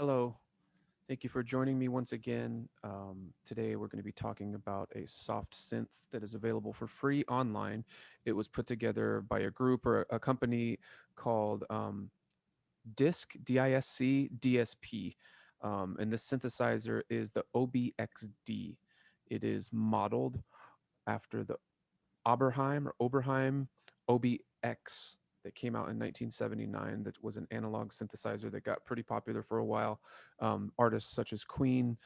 Hello. Thank you for joining me once again. Today, we're going to be talking about a soft synth that is available for free online. It was put together by a group or a company called DISC, DISC, DSP. And this synthesizer is the OBXD. It is modeled after the Oberheim OBX that came out in 1979. That was an analog synthesizer that got pretty popular for a while. Artists such as Queen,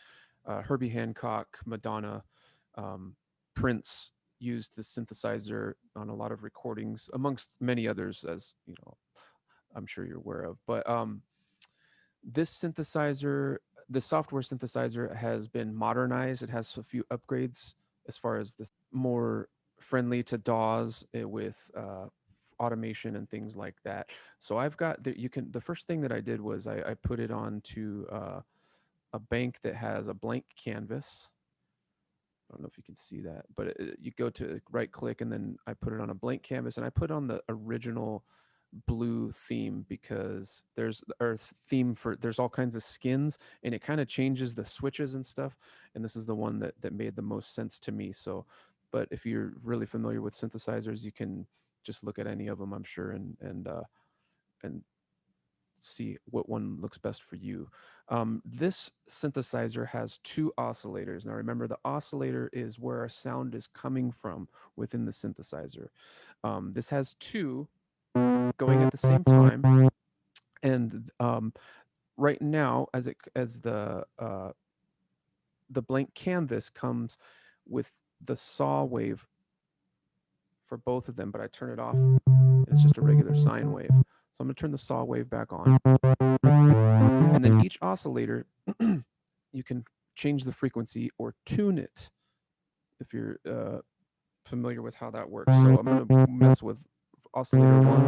Herbie Hancock, Madonna, um, Prince used the synthesizer on a lot of recordings, amongst many others, as you know, I'm sure you're aware of. But this synthesizer, the software synthesizer, has been modernized. It has a few upgrades as far as the more friendly to DAWs with automation and things like that. So I've got that. You can. The first thing that I did was I put it onto a bank that has a blank canvas. I don't know if you can see that, but you go to right click and then I put it on a blank canvas and I put on the original blue theme because there's or theme for there's all kinds of skins and it kind of changes the switches and stuff, and this is the one that made the most sense to me. So but if you're really familiar with synthesizers, you can just look at any of them, I'm sure, and see what one looks best for you. This synthesizer has two oscillators. Now remember, the oscillator is where our sound is coming from within the synthesizer. This has two going at the same time, and right now, as the blank canvas comes with the saw wave for both of them, but I turn it off, and it's just a regular sine wave. So I'm going to turn the saw wave back on, and then each oscillator, you can change the frequency or tune it if you're familiar with how that works. So I'm going to mess with oscillator one.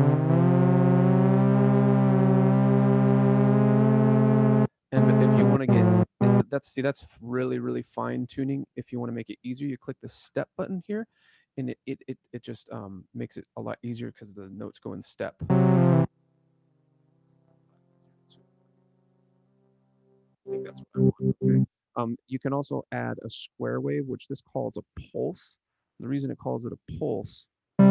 And if you want to get that's really fine tuning. If you want to make it easier, you click the step button here, and it just makes it a lot easier because the notes go in step. I think that's what I want. Okay. You can also add a square wave, which this calls a pulse. The reason it calls it a pulse is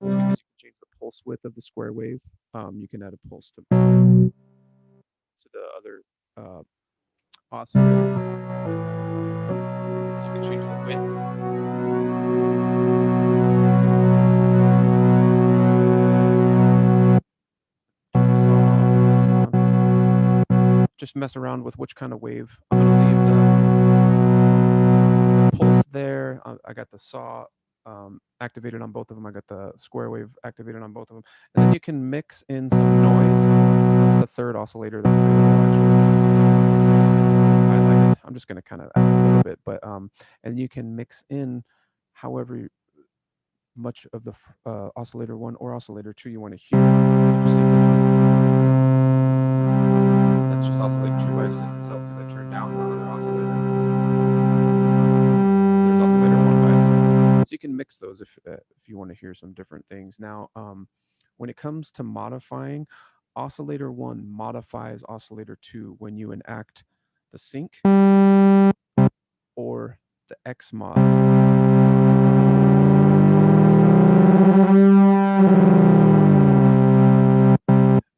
because you can change the pulse width of the square wave. You can add a pulse to the other oscillator. You can change the width. Just mess around with which kind of wave. I'm going to leave the pulse there. I got the saw activated on both of them. I got the square wave activated on both of them. And then you can mix in some noise. That's the third oscillator that's available, actually. So I'm just going to kind of add a little bit, but and you can mix in however much of the oscillator one or oscillator two you want to hear. So just that's just oscillator two by itself because I turned down the other oscillator. There's oscillator one by itself. So you can mix those if you want to hear some different things. Now, when it comes to modifying, oscillator one modifies oscillator two when you enact the sync or the X mod.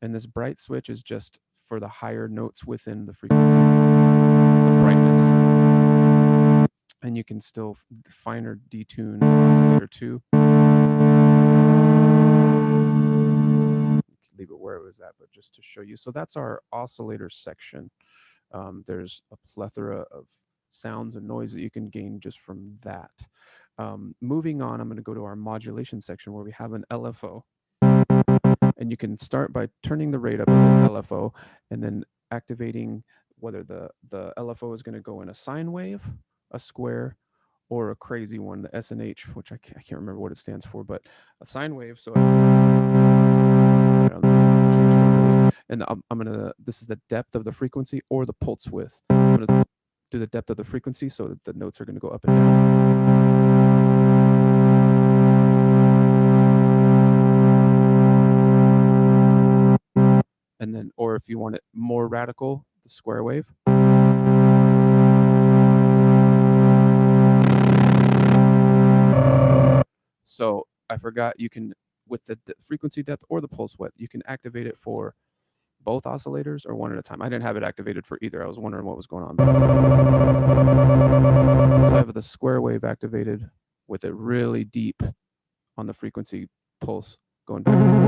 And this bright switch is just for the higher notes within the frequency, the brightness. And you can still finer detune oscillator 2. Leave it where it was at, but just to show you. So that's our oscillator section. There's a plethora of sounds and noise that you can gain just from that. Moving on, I'm going to go to our modulation section where we have an LFO. And you can start by turning the rate up of the LFO and then activating whether the LFO is going to go in a sine wave, a square, or a crazy one, the SNH, which I can't remember what it stands for, but a sine wave. So and I'm gonna, this is the depth of the frequency or the pulse width. I'm gonna do the depth of the frequency so that the notes are gonna go up and down. And then, or if you want it more radical, the square wave. So I forgot, you can, with the frequency depth or the pulse width, you can activate it for both oscillators or one at a time. I didn't have it activated for either. I was wondering what was going on. So I have the square wave activated with it really deep on the frequency pulse going back and forth.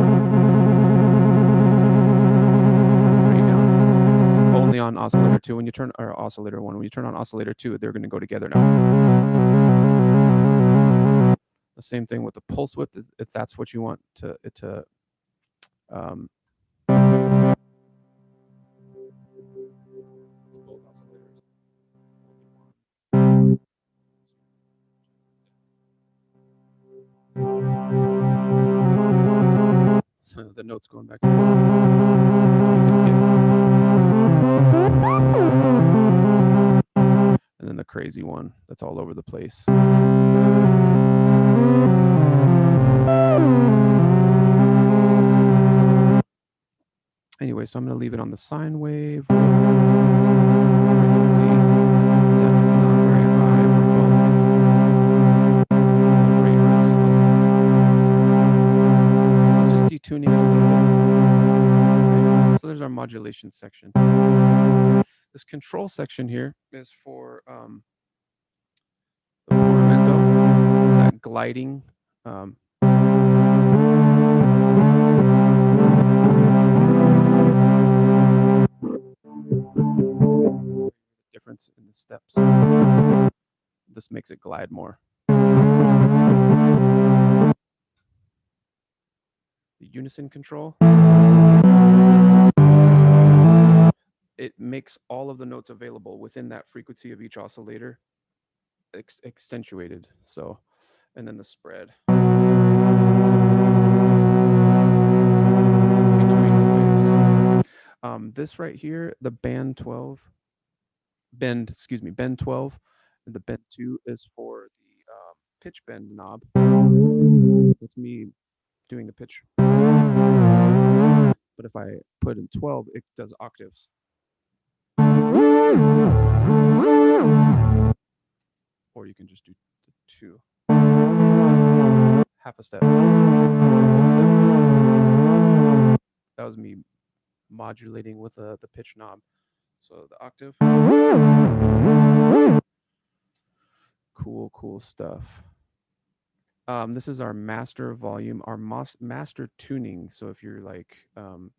Right down. Only on oscillator 2 when you turn, or oscillator 1, when you turn on oscillator 2, they're going to go together now. The same thing with the pulse width, if that's what you want to both oscillators. So the notes going back and forth. And then the crazy one that's all over the place. Anyway, so I'm going to leave it on the sine wave with the frequency depth not very high for both. The rate really slow. So it's just detuning it a little bit. Okay. So there's our modulation section. This control section here is for the portamento, that gliding. Difference in the steps. This makes it glide more. The unison control, it makes all of the notes available within that frequency of each oscillator accentuated. So, and then the spread between the waves. This right here, the bend 12, and the bend 2 is for the pitch bend knob. That's me doing the pitch. But if I put in 12, it does octaves. Or you can just do the 2. Half a step. That was me modulating with the pitch knob. So the octave. Cool stuff. This is our master volume, our master tuning. So if you're like, you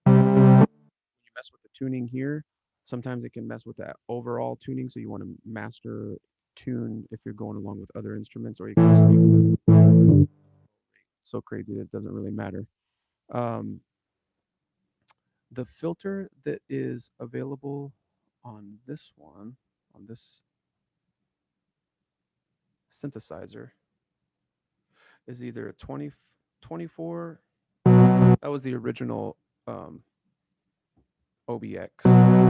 mess with the tuning here, sometimes it can mess with that overall tuning. So you want to master tune if you're going along with other instruments, or you can just be so crazy that it doesn't really matter. The filter that is available on this one, on this synthesizer, is either a 24. That was the original OBX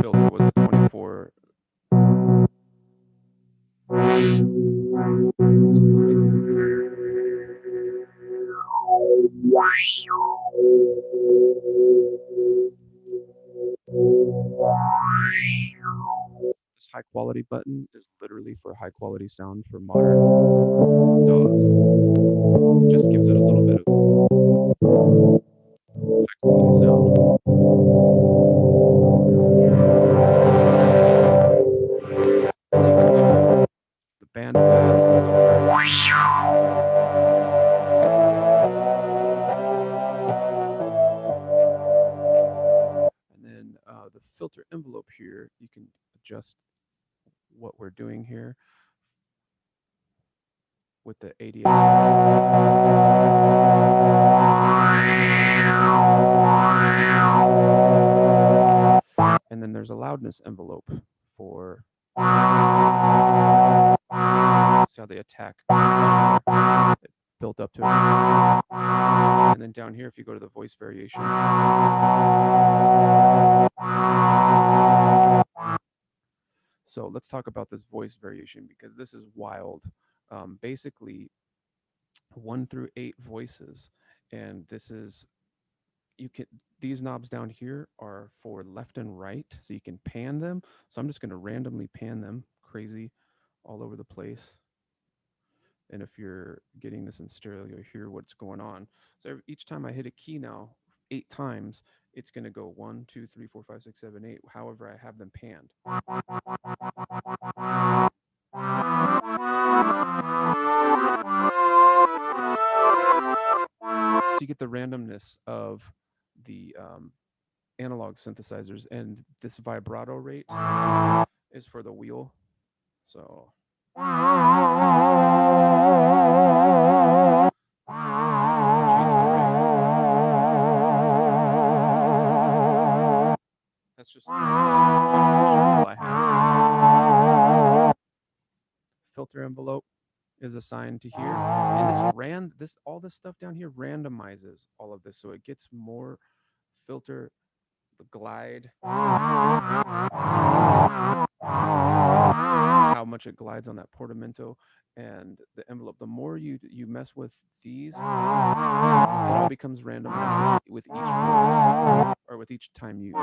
filter, was a 24. This high quality button is literally for high quality sound for modern DAWs. It just gives it a little bit of high quality sound. The bandpass filter. And then the filter envelope here, you can adjust what we're doing here with the ADS. And then there's a loudness envelope for, see how they attack. It built up to it. And then down here, if you go to the voice variation, so let's talk about this voice variation, because this is wild. Basically 1 through 8 voices, and this is you can, these knobs down here are for left and right, so you can pan them. So I'm just going to randomly pan them crazy all over the place. And if you're getting this in stereo, you'll hear what's going on. So each time I hit a key now, 8 times, it's going to go 1, 2, 3, 4, 5, 6, 7, 8. However, I have them panned. So you get the randomness of the analog synthesizers, and this vibrato rate is for the wheel. So that's just I have. Filter envelope is assigned to here, and this all this stuff down here randomizes all of this, so it gets more filter, the glide, how much it glides on that portamento, and the envelope. The more you mess with these, it all becomes randomized with each voice or with each time you. So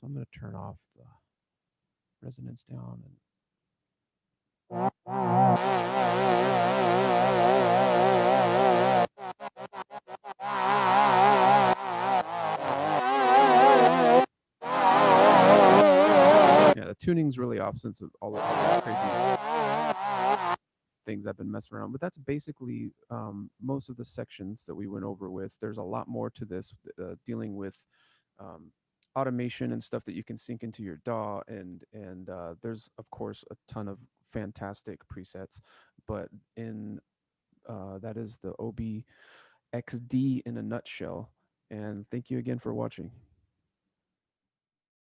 I'm going to turn off the resonance down and. Yeah, the tuning's really off since of all the crazy things I've been messing around. But that's basically most of the sections that we went over with. There's a lot more to this, dealing with automation and stuff that you can sync into your DAW, and there's of course a ton of fantastic presets. But in that is the OB XD in a nutshell. And thank you again for watching.